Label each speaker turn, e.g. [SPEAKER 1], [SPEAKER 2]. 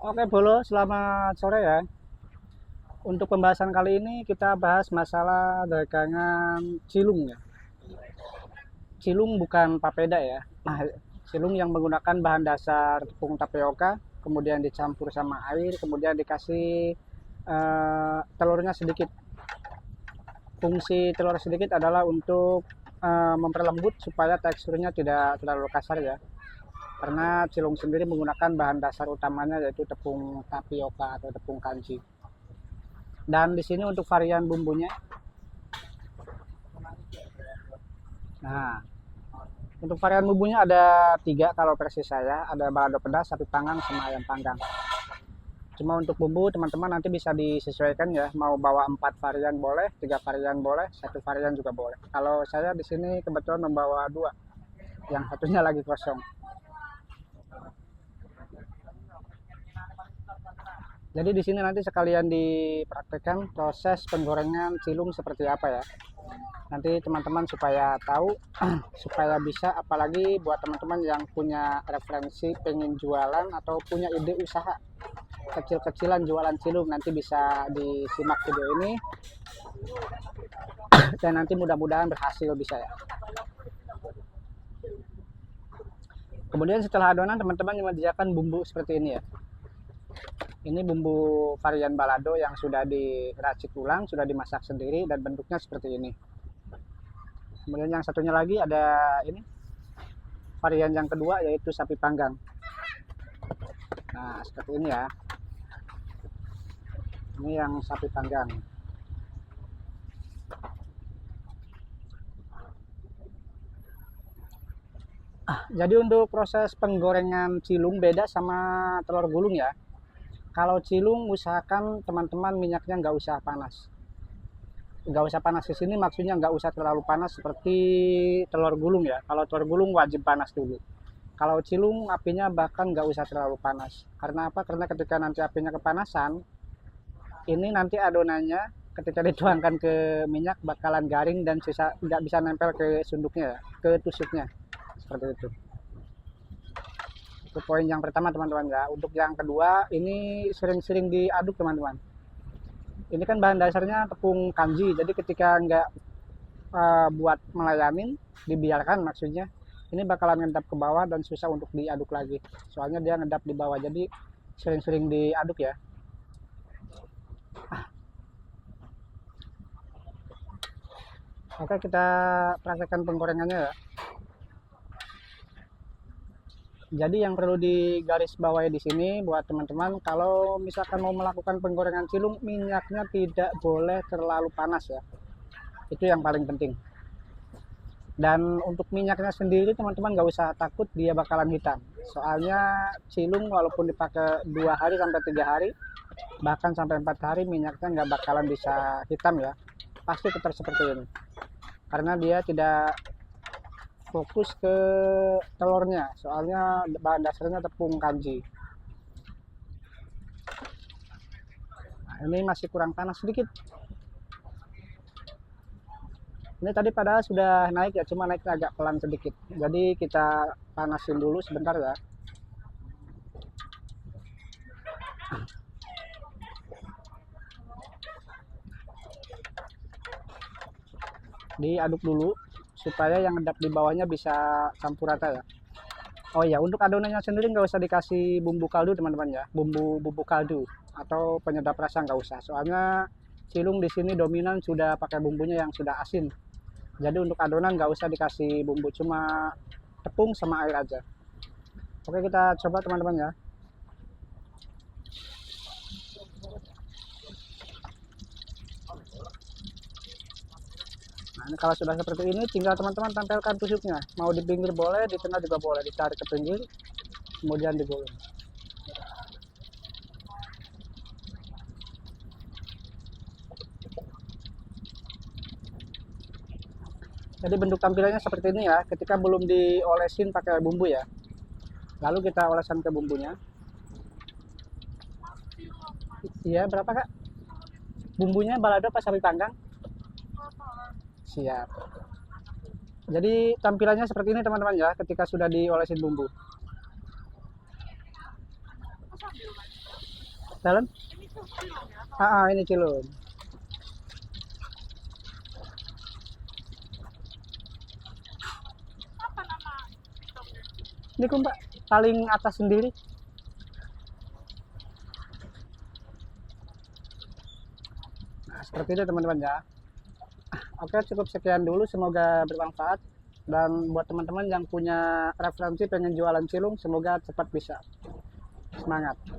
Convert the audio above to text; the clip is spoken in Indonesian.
[SPEAKER 1] Oke Bolo, selamat sore ya. Untuk pembahasan kali ini kita bahas masalah dagangan cilung ya. Cilung bukan papeda ya. Nah, cilung yang menggunakan bahan dasar tepung tapioka, kemudian dicampur sama air, kemudian dikasih telurnya sedikit. Fungsi telur sedikit adalah untuk memperlembut supaya teksturnya tidak terlalu kasar ya. Karena cilung sendiri menggunakan bahan dasar utamanya yaitu tepung tapioka atau tepung kanji. Dan di sini untuk varian bumbunya, nah untuk varian bumbunya ada 3 kalau versi saya, ada balado pedas, sapi panggang, sama ayam panggang. Cuma untuk bumbu teman-teman nanti bisa disesuaikan ya, mau bawa 4 varian boleh, 3 varian boleh, 1 varian juga boleh. Kalau saya di sini kebetulan membawa 2, yang satunya lagi kosong. Jadi di sini nanti sekalian dipraktekkan proses penggorengan cilung seperti apa ya. Nanti teman-teman supaya tahu, supaya bisa, apalagi buat teman-teman yang punya referensi pengen jualan atau punya ide usaha kecil-kecilan jualan cilung, nanti bisa disimak video ini dan nanti mudah-mudahan berhasil bisa ya. Kemudian setelah adonan teman-teman menyediakan bumbu seperti ini ya. Ini bumbu varian balado yang sudah diracik ulang, sudah dimasak sendiri dan bentuknya seperti ini. Kemudian yang satunya lagi ada ini varian yang kedua yaitu sapi panggang. Nah, seperti ini ya. Ini yang sapi panggang. Jadi untuk proses penggorengan cilung beda sama telur gulung ya. Kalau cilung usahakan teman-teman minyaknya nggak usah panas. Nggak usah panas di sini maksudnya nggak usah terlalu panas seperti telur gulung ya. Kalau telur gulung wajib panas dulu. Kalau cilung apinya bahkan nggak usah terlalu panas. Karena apa? Karena ketika nanti apinya kepanasan, ini nanti adonannya ketika dituangkan ke minyak bakalan garing dan sisa nggak bisa nempel ke sunduknya ya, ke tusuknya. Seperti itu. Itu poin yang pertama teman-teman ya. Untuk yang kedua, ini sering-sering diaduk teman-teman. Ini kan bahan dasarnya tepung kanji, jadi ketika nggak buat melayanin, dibiarkan maksudnya, ini bakalan ngedap ke bawah dan susah untuk diaduk lagi. Soalnya dia ngedap di bawah, jadi sering-sering diaduk ya. Oke, kita praktekkan penggorengannya ya. Jadi yang perlu digarisbawahi di sini buat teman-teman, kalau misalkan mau melakukan penggorengan cilung, minyaknya tidak boleh terlalu panas ya. Itu yang paling penting. Dan untuk minyaknya sendiri teman-teman nggak usah takut dia bakalan hitam. Soalnya cilung walaupun dipakai 2 hari sampai 3 hari, bahkan sampai 4 hari minyaknya nggak bakalan bisa hitam ya. Pasti tetap seperti ini. Karena dia tidak fokus ke telurnya, soalnya bahan dasarnya tepung kanji. Nah, ini masih kurang panas sedikit. Ini tadi padahal sudah naik ya, cuma naiknya agak pelan sedikit. Jadi kita panasin dulu sebentar ya. Diaduk dulu supaya yang ngedap di bawahnya bisa campur rata ya. Oh ya, untuk adonannya sendiri nggak usah dikasih bumbu kaldu teman-teman ya, bumbu kaldu atau penyedap rasa nggak usah. Soalnya cilung di sini dominan sudah pakai bumbunya yang sudah asin. Jadi untuk adonan nggak usah dikasih bumbu, cuma tepung sama air aja. Oke, kita coba teman-teman ya. Nah, ini kalau sudah seperti ini, tinggal teman-teman tempelkan tusuknya. Mau di pinggir boleh, di tengah juga boleh. Ditarik ke pinggir, kemudian digulung. Jadi bentuk tampilannya seperti ini ya, ketika belum diolesin pakai bumbu ya. Lalu kita oleskan ke bumbunya. Iya, berapa kak? Bumbunya balado apa sapi panggang? Siap. Jadi tampilannya seperti ini teman-teman ya, ketika sudah diolesin bumbu. Dalam? Ini cilung. Ini kok Mbak, paling atas sendiri. Nah, seperti itu teman-teman ya. Oke, cukup sekian dulu. Semoga bermanfaat. Dan buat teman-teman yang punya referensi pengen jualan cilung, semoga cepat bisa. Semangat.